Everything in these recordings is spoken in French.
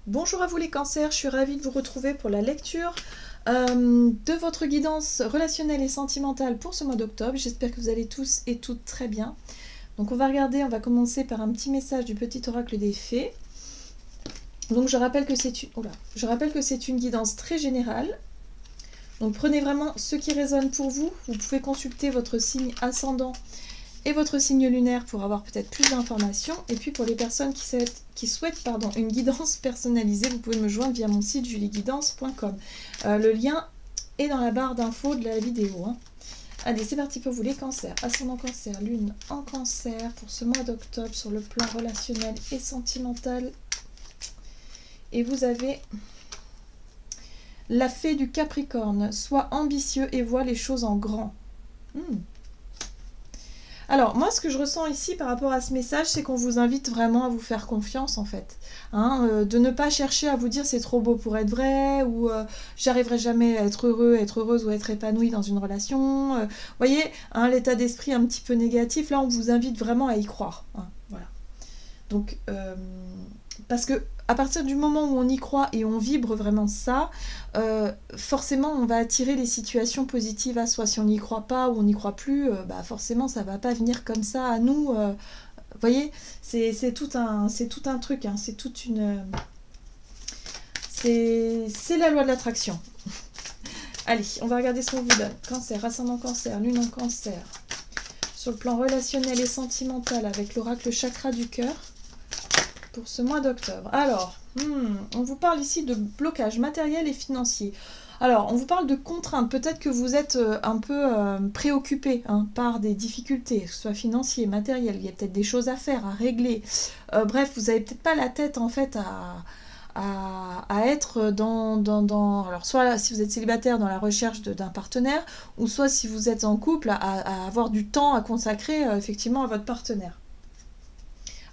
Bonjour à vous les cancers, je suis ravie de vous retrouver pour la lecture de votre guidance relationnelle et sentimentale pour ce mois d'octobre. J'espère que vous allez tous et toutes très bien. Donc on va commencer par un petit message du petit oracle des fées. Donc je rappelle que c'est une guidance très générale. Donc prenez vraiment ce qui résonne pour vous. Vous pouvez consulter votre signe ascendant et votre signe lunaire pour avoir peut-être plus d'informations. Et puis pour les personnes qui souhaitent une guidance personnalisée, vous pouvez me joindre via mon site julieguidance.com. Le lien est dans la barre d'infos de la vidéo. Allez, c'est parti pour vous les cancers. Ascendant cancer, lune en cancer pour ce mois d'octobre sur le plan relationnel et sentimental. Et vous avez la fée du Capricorne. Sois ambitieux et vois les choses en grand. Alors, moi, ce que je ressens ici par rapport à ce message, c'est qu'on vous invite vraiment à vous faire confiance, en fait. De ne pas chercher à vous dire c'est trop beau pour être vrai, ou j'arriverai jamais à être heureux, être heureuse ou être épanouie dans une relation. Vous voyez, l'état d'esprit un petit peu négatif, là, on vous invite vraiment à y croire. Voilà. Donc, parce que à partir du moment où on y croit et on vibre vraiment ça, forcément on va attirer les situations positives à soi. Si on n'y croit pas ou on n'y croit plus, forcément ça va pas venir comme ça à nous. Vous voyez, c'est tout un truc, c'est toute une... C'est la loi de l'attraction. Allez, on va regarder ce qu'on vous donne. Cancer, ascendant cancer, lune en cancer. Sur le plan relationnel et sentimental avec l'oracle chakra du cœur. Pour ce mois d'octobre. Alors, on vous parle ici de blocage matériel et financier. Alors, on vous parle de contraintes. Peut-être que vous êtes un peu préoccupé par des difficultés, que ce soit financier, matériel. Il y a peut-être des choses à faire, à régler. Bref, vous n'avez peut-être pas la tête en fait à être dans... Alors, soit si vous êtes célibataire, dans la recherche d'un partenaire, ou soit si vous êtes en couple, à avoir du temps à consacrer effectivement à votre partenaire.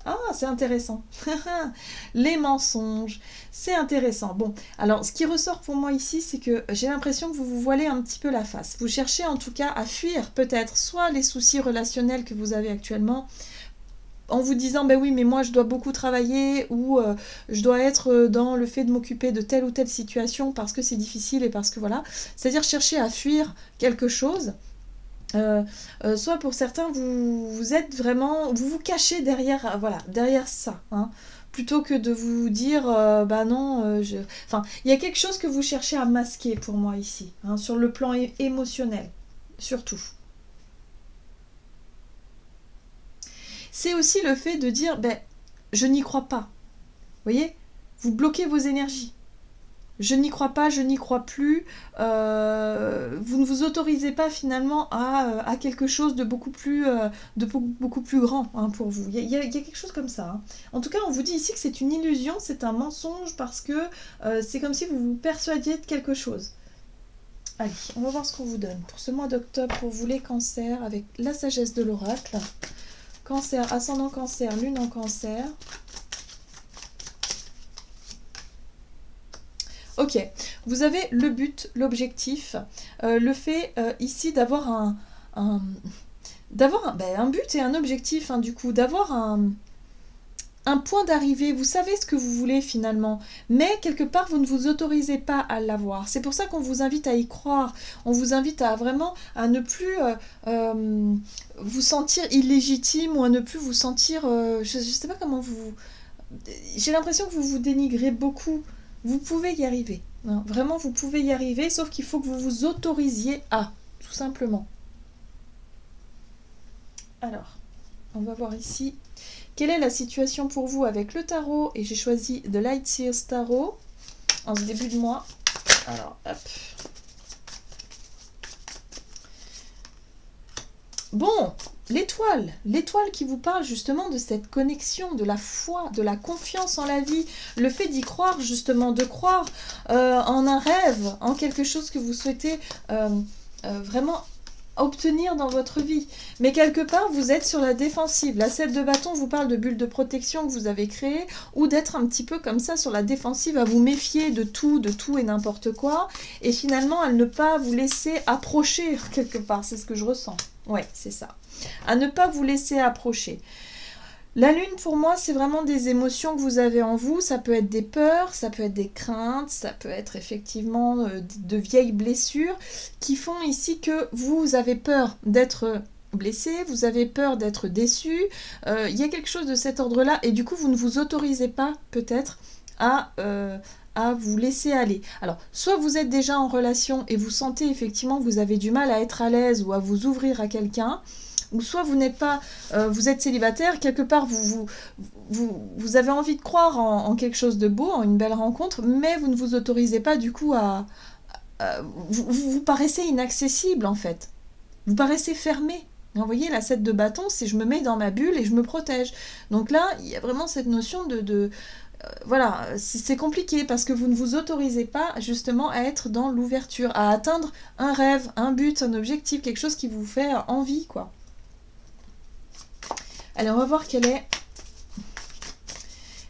Ah, c'est intéressant. Les mensonges, c'est intéressant. Bon, alors ce qui ressort pour moi ici, c'est que j'ai l'impression que vous vous voilez un petit peu la face. Vous cherchez en tout cas à fuir peut-être soit les soucis relationnels que vous avez actuellement, en vous disant ben oui mais moi je dois beaucoup travailler ou je dois être dans le fait de m'occuper de telle ou telle situation parce que c'est difficile et parce que voilà. C'est-à-dire chercher à fuir quelque chose. Soit pour certains vous êtes vraiment, vous vous cachez derrière derrière ça, plutôt que de vous dire bah non enfin il y a quelque chose que vous cherchez à masquer pour moi ici, sur le plan émotionnel surtout. C'est aussi le fait de dire ben je n'y crois pas, vous voyez, vous bloquez vos énergies. Je n'y crois pas, je n'y crois plus. Vous ne vous autorisez pas finalement à quelque chose de beaucoup plus grand pour vous. Il y a quelque chose comme ça. En tout cas, on vous dit ici que c'est une illusion, c'est un mensonge parce que c'est comme si vous vous persuadiez de quelque chose. Allez, on va voir ce qu'on vous donne pour ce mois d'octobre pour vous les cancers avec la sagesse de l'oracle. Cancer, ascendant cancer, lune en cancer. Ok, vous avez le but, l'objectif, le fait ici d'avoir un but et un objectif, du coup, d'avoir un point d'arrivée. Vous savez ce que vous voulez finalement, mais quelque part vous ne vous autorisez pas à l'avoir. C'est pour ça qu'on vous invite à y croire, on vous invite à vraiment à ne plus vous sentir illégitime ou à ne plus vous sentir, je ne sais pas comment vous... J'ai l'impression que vous vous dénigrez beaucoup. Vous pouvez y arriver. Vraiment, vous pouvez y arriver, sauf qu'il faut que vous vous autorisiez à, tout simplement. Alors, on va voir ici. Quelle est la situation pour vous avec le tarot? Et j'ai choisi The Light Seers Tarot en ce début de mois. Alors, hop. Bon, l'étoile qui vous parle justement de cette connexion, de la foi, de la confiance en la vie, le fait d'y croire justement, de croire en un rêve, en quelque chose que vous souhaitez vraiment obtenir dans votre vie. Mais quelque part, vous êtes sur la défensive. La 7 de bâton vous parle de bulle de protection que vous avez créée, ou d'être un petit peu comme ça sur la défensive, à vous méfier de tout et n'importe quoi, et finalement à ne pas vous laisser approcher quelque part. C'est ce que je ressens. Ouais, c'est ça. À ne pas vous laisser approcher. La lune, pour moi, c'est vraiment des émotions que vous avez en vous. Ça peut être des peurs, ça peut être des craintes, ça peut être effectivement de vieilles blessures qui font ici que vous avez peur d'être blessé, vous avez peur d'être déçu. Il y a quelque chose de cet ordre-là et du coup, vous ne vous autorisez pas peut-être à vous laisser aller. Alors, soit vous êtes déjà en relation et vous sentez effectivement que vous avez du mal à être à l'aise ou à vous ouvrir à quelqu'un, ou soit vous n'êtes pas, vous êtes célibataire, quelque part vous avez envie de croire en quelque chose de beau, en une belle rencontre, mais vous ne vous autorisez pas du coup vous paraissez inaccessible en fait. Vous paraissez fermé. Vous voyez, la 7 de bâton, c'est je me mets dans ma bulle et je me protège. Donc là, il y a vraiment cette notion voilà, c'est compliqué parce que vous ne vous autorisez pas justement à être dans l'ouverture, à atteindre un rêve, un but, un objectif, quelque chose qui vous fait envie, quoi. Alors, on va voir quelle est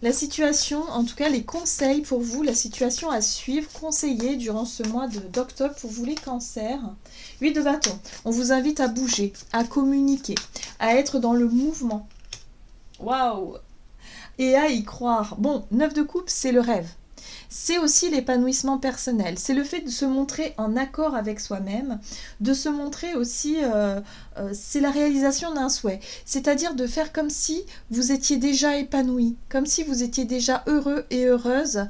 la situation, en tout cas les conseils pour vous, la situation à suivre, conseiller durant ce mois d'octobre pour vous les cancers. 8 de bâton, on vous invite à bouger, à communiquer, à être dans le mouvement. Waouh! Et à y croire. Bon, 9 de coupe, c'est le rêve. C'est aussi l'épanouissement personnel. C'est le fait de se montrer en accord avec soi-même, de se montrer aussi, c'est la réalisation d'un souhait. C'est-à-dire de faire comme si vous étiez déjà épanoui, comme si vous étiez déjà heureux et heureuse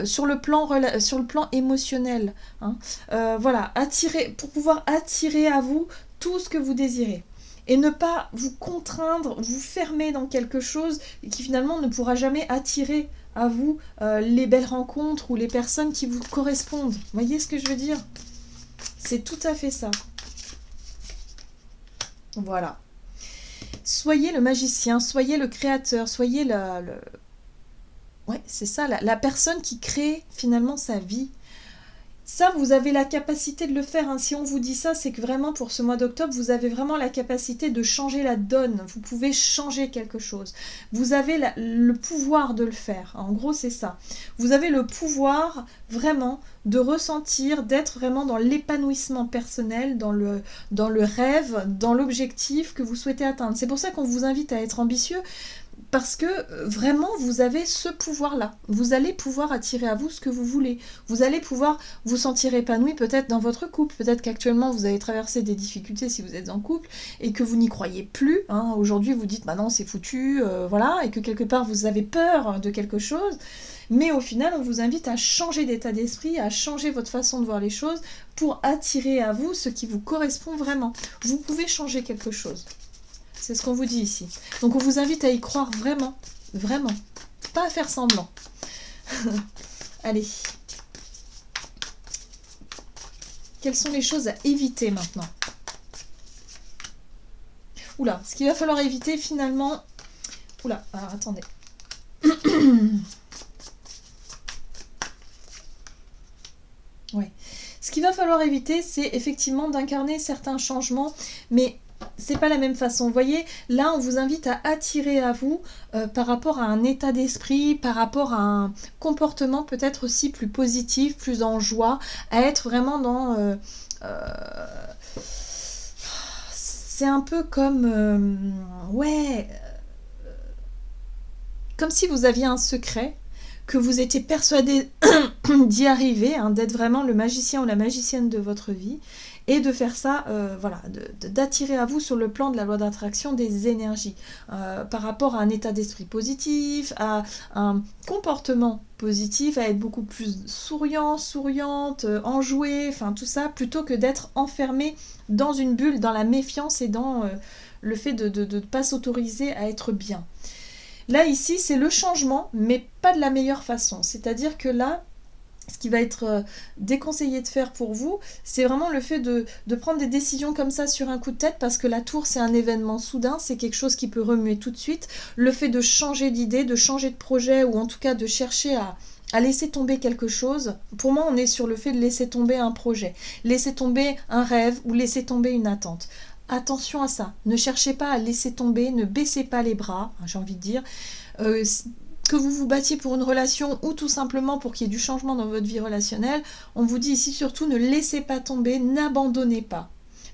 sur le plan émotionnel. Hein. Voilà, pour pouvoir attirer à vous tout ce que vous désirez. Et ne pas vous contraindre, vous fermer dans quelque chose qui finalement ne pourra jamais attirer à vous les belles rencontres ou les personnes qui vous correspondent. Vous voyez ce que je veux dire? C'est tout à fait ça. Voilà. Soyez le magicien, soyez le créateur, soyez ouais, c'est ça, la personne qui crée finalement sa vie. Ça, vous avez la capacité de le faire. Hein. Si on vous dit ça, c'est que vraiment pour ce mois d'octobre, vous avez vraiment la capacité de changer la donne. Vous pouvez changer quelque chose. Vous avez le pouvoir de le faire. En gros, c'est ça. Vous avez le pouvoir vraiment de ressentir, d'être vraiment dans l'épanouissement personnel, dans le rêve, dans l'objectif que vous souhaitez atteindre. C'est pour ça qu'on vous invite à être ambitieux. Parce que vraiment, vous avez ce pouvoir-là. Vous allez pouvoir attirer à vous ce que vous voulez. Vous allez pouvoir vous sentir épanoui peut-être dans votre couple. Peut-être qu'actuellement, vous avez traversé des difficultés si vous êtes en couple et que vous n'y croyez plus. Hein. Aujourd'hui, vous dites, bah non, c'est foutu, voilà, et que quelque part, vous avez peur de quelque chose. Mais au final, on vous invite à changer d'état d'esprit, à changer votre façon de voir les choses pour attirer à vous ce qui vous correspond vraiment. Vous pouvez changer quelque chose. C'est ce qu'on vous dit ici. Donc on vous invite à y croire vraiment, vraiment. Pas à faire semblant. Allez. Quelles sont les choses à éviter maintenant? Oula, ce qu'il va falloir éviter finalement... Oula, alors attendez. Ouais. Ce qu'il va falloir éviter, c'est effectivement d'incarner certains changements, mais... c'est pas la même façon. Vous voyez, là, on vous invite à attirer à vous par rapport à un état d'esprit, par rapport à un comportement peut-être aussi plus positif, plus en joie, à être vraiment dans... c'est un peu comme... ouais... comme si vous aviez un secret, que vous étiez persuadé d'y arriver, hein, d'être vraiment le magicien ou la magicienne de votre vie, et de faire ça, voilà, d'attirer à vous sur le plan de la loi d'attraction des énergies, par rapport à un état d'esprit positif, à un comportement positif, à être beaucoup plus souriant, souriante, enjoué, enfin tout ça, plutôt que d'être enfermé dans une bulle, dans la méfiance et dans le fait de ne pas s'autoriser à être bien. Là, ici, c'est le changement, mais pas de la meilleure façon. C'est-à-dire que là, ce qui va être déconseillé de faire pour vous, c'est vraiment le fait de prendre des décisions comme ça sur un coup de tête, parce que la tour, c'est un événement soudain, c'est quelque chose qui peut remuer tout de suite. Le fait de changer d'idée, de changer de projet, ou en tout cas de chercher à laisser tomber quelque chose, pour moi, on est sur le fait de laisser tomber un projet, laisser tomber un rêve, ou laisser tomber une attente. Attention à ça, ne cherchez pas à laisser tomber, ne baissez pas les bras, j'ai envie de dire, que vous vous battiez pour une relation ou tout simplement pour qu'il y ait du changement dans votre vie relationnelle, on vous dit ici surtout ne laissez pas tomber, n'abandonnez pas.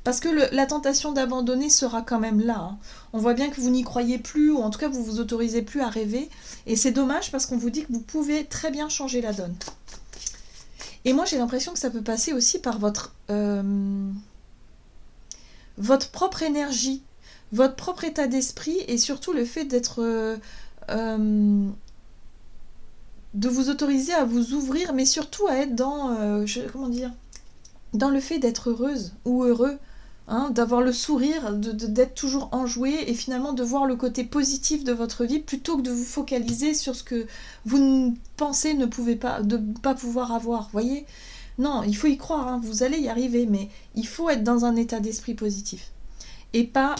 Parce que la tentation d'abandonner sera quand même là. Hein. On voit bien que vous n'y croyez plus, ou en tout cas vous vous autorisez plus à rêver. Et c'est dommage parce qu'on vous dit que vous pouvez très bien changer la donne. Et moi j'ai l'impression que ça peut passer aussi par votre propre énergie, votre propre état d'esprit, et surtout le fait d'être... de vous autoriser à vous ouvrir, mais surtout à être dans... comment dire, dans le fait d'être heureuse ou heureux, hein, d'avoir le sourire, d'être toujours enjoué, et finalement de voir le côté positif de votre vie plutôt que de vous focaliser sur ce que vous pensez ne pas pouvoir avoir. Voyez, non, il faut y croire, hein, vous allez y arriver, mais il faut être dans un état d'esprit positif et pas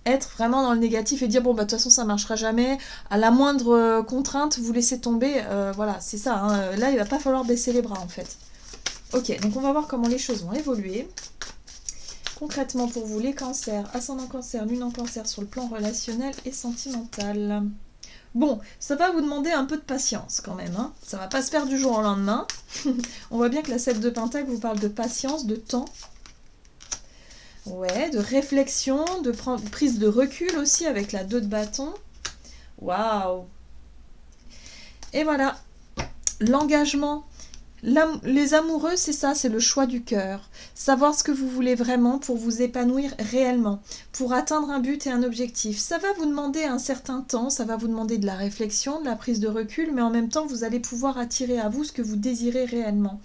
être vraiment dans le négatif et dire bon bah de toute façon ça marchera jamais, à la moindre contrainte vous laissez tomber, voilà, c'est ça, hein, là il va pas falloir baisser les bras en fait. Ok, donc on va voir comment les choses vont évoluer. Concrètement pour vous, les cancers, ascendant cancer, lune en cancer sur le plan relationnel et sentimental. Bon, ça va vous demander un peu de patience quand même, hein. Ça va pas se faire du jour au lendemain. On voit bien que la 7 de Pentacle vous parle de patience, de temps. Ouais, de réflexion, de prise de recul aussi avec la 2 de bâton. Waouh! Et voilà, l'engagement. Les amoureux, c'est ça, c'est le choix du cœur. Savoir ce que vous voulez vraiment pour vous épanouir réellement, pour atteindre un but et un objectif. Ça va vous demander un certain temps, ça va vous demander de la réflexion, de la prise de recul, mais en même temps, vous allez pouvoir attirer à vous ce que vous désirez réellement.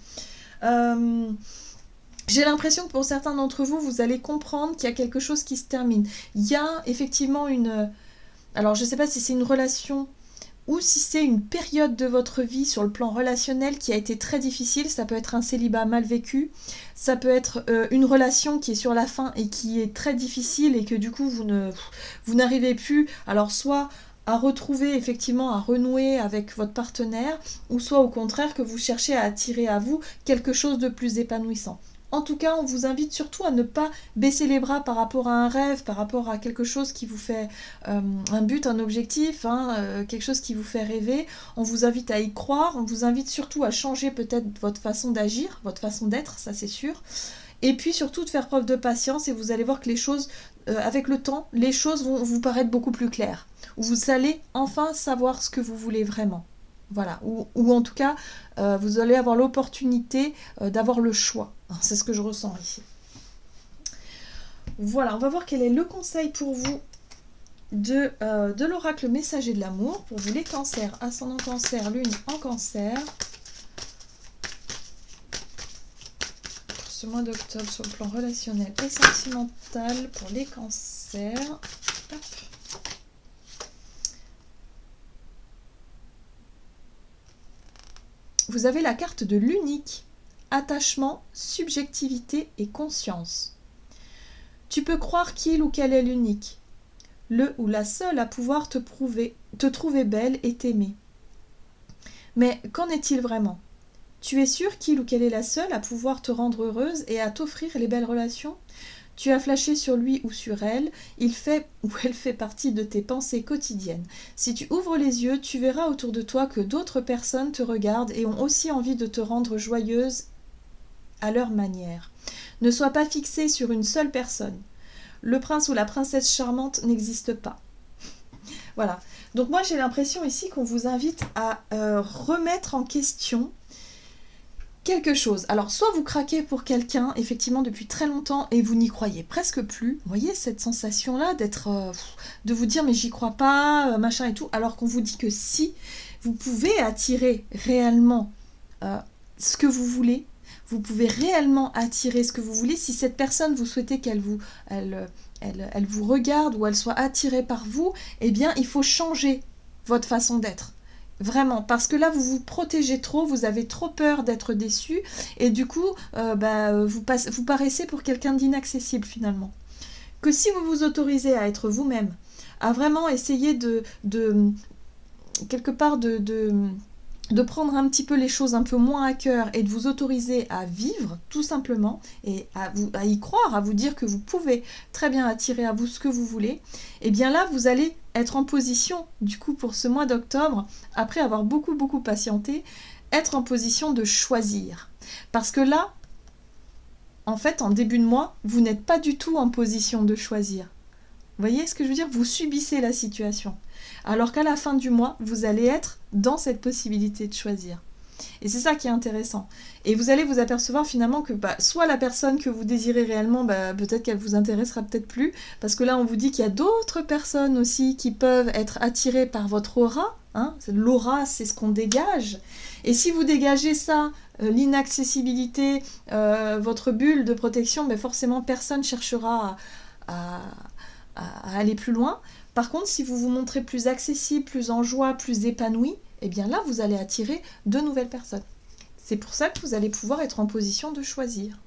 J'ai l'impression que pour certains d'entre vous, vous allez comprendre qu'il y a quelque chose qui se termine. Il y a effectivement une... Alors, je ne sais pas si c'est une relation ou si c'est une période de votre vie sur le plan relationnel qui a été très difficile. Ça peut être un célibat mal vécu, ça peut être une relation qui est sur la fin et qui est très difficile et que du coup vous n'arrivez plus, alors soit à retrouver effectivement, à renouer avec votre partenaire, ou soit au contraire que vous cherchez à attirer à vous quelque chose de plus épanouissant. En tout cas, on vous invite surtout à ne pas baisser les bras par rapport à un rêve, par rapport à quelque chose qui vous fait un but, un objectif, hein, quelque chose qui vous fait rêver. On vous invite à y croire, on vous invite surtout à changer peut-être votre façon d'agir, votre façon d'être, ça c'est sûr. Et puis surtout de faire preuve de patience, et vous allez voir que les choses, avec le temps, les choses vont vous paraître beaucoup plus claires. Vous allez enfin savoir ce que vous voulez vraiment. Voilà, ou en tout cas, vous allez avoir l'opportunité d'avoir le choix. C'est ce que je ressens ici. Voilà, on va voir quel est le conseil pour vous de l'oracle messager de l'amour. Pour vous les cancers, ascendant cancer, lune en cancer. Pour ce mois d'octobre sur le plan relationnel et sentimental pour les cancers. Hop. Vous avez la carte de l'unique, attachement, subjectivité et conscience. Tu peux croire qu'il ou qu'elle est l'unique, le ou la seule à pouvoir te trouver belle et t'aimer. Mais qu'en est-il vraiment? Tu es sûr qu'il ou qu'elle est la seule à pouvoir te rendre heureuse et à t'offrir les belles relations? Tu as flashé sur lui ou sur elle, il fait ou elle fait partie de tes pensées quotidiennes. Si tu ouvres les yeux, tu verras autour de toi que d'autres personnes te regardent et ont aussi envie de te rendre joyeuse à leur manière. Ne sois pas fixé sur une seule personne. Le prince ou la princesse charmante n'existe pas. Voilà. Donc moi j'ai l'impression ici qu'on vous invite à remettre en question quelque chose. Alors, soit vous craquez pour quelqu'un, effectivement, depuis très longtemps, et vous n'y croyez presque plus. Vous voyez cette sensation-là de vous dire, mais j'y crois pas, machin et tout, alors qu'on vous dit que si, vous pouvez attirer réellement ce que vous voulez, vous pouvez réellement attirer ce que vous voulez. Si cette personne, vous souhaitez qu'elle vous regarde ou elle soit attirée par vous, eh bien, il faut changer votre façon d'être. Vraiment, parce que là, vous vous protégez trop, vous avez trop peur d'être déçu, et du coup, vous paraissez pour quelqu'un d'inaccessible finalement. Que si vous vous autorisez à être vous-même, à vraiment essayer de prendre un petit peu les choses un peu moins à cœur et de vous autoriser à vivre, tout simplement, et à y croire, à vous dire que vous pouvez très bien attirer à vous ce que vous voulez, et bien là, vous allez être en position, du coup, pour ce mois d'octobre, après avoir beaucoup patienté, être en position de choisir. Parce que là, en fait, en début de mois, vous n'êtes pas du tout en position de choisir. Vous voyez ce que je veux dire? Vous subissez la situation. Alors qu'à la fin du mois, vous allez être dans cette possibilité de choisir. Et c'est ça qui est intéressant. Et vous allez vous apercevoir finalement que soit la personne que vous désirez réellement, peut-être qu'elle vous intéressera peut-être plus, parce que là on vous dit qu'il y a d'autres personnes aussi qui peuvent être attirées par votre aura. Hein. L'aura, c'est ce qu'on dégage. Et si vous dégagez ça, l'inaccessibilité, votre bulle de protection, forcément personne cherchera à aller plus loin. Par contre, si vous vous montrez plus accessible, plus en joie, plus épanoui, eh bien là, vous allez attirer de nouvelles personnes. C'est pour ça que vous allez pouvoir être en position de choisir.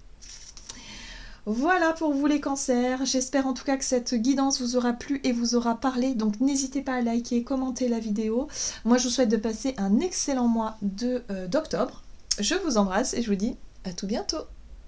Voilà pour vous les cancers. J'espère en tout cas que cette guidance vous aura plu et vous aura parlé. Donc n'hésitez pas à liker, commenter la vidéo. Moi, je vous souhaite de passer un excellent mois d'octobre. Je vous embrasse et je vous dis à tout bientôt.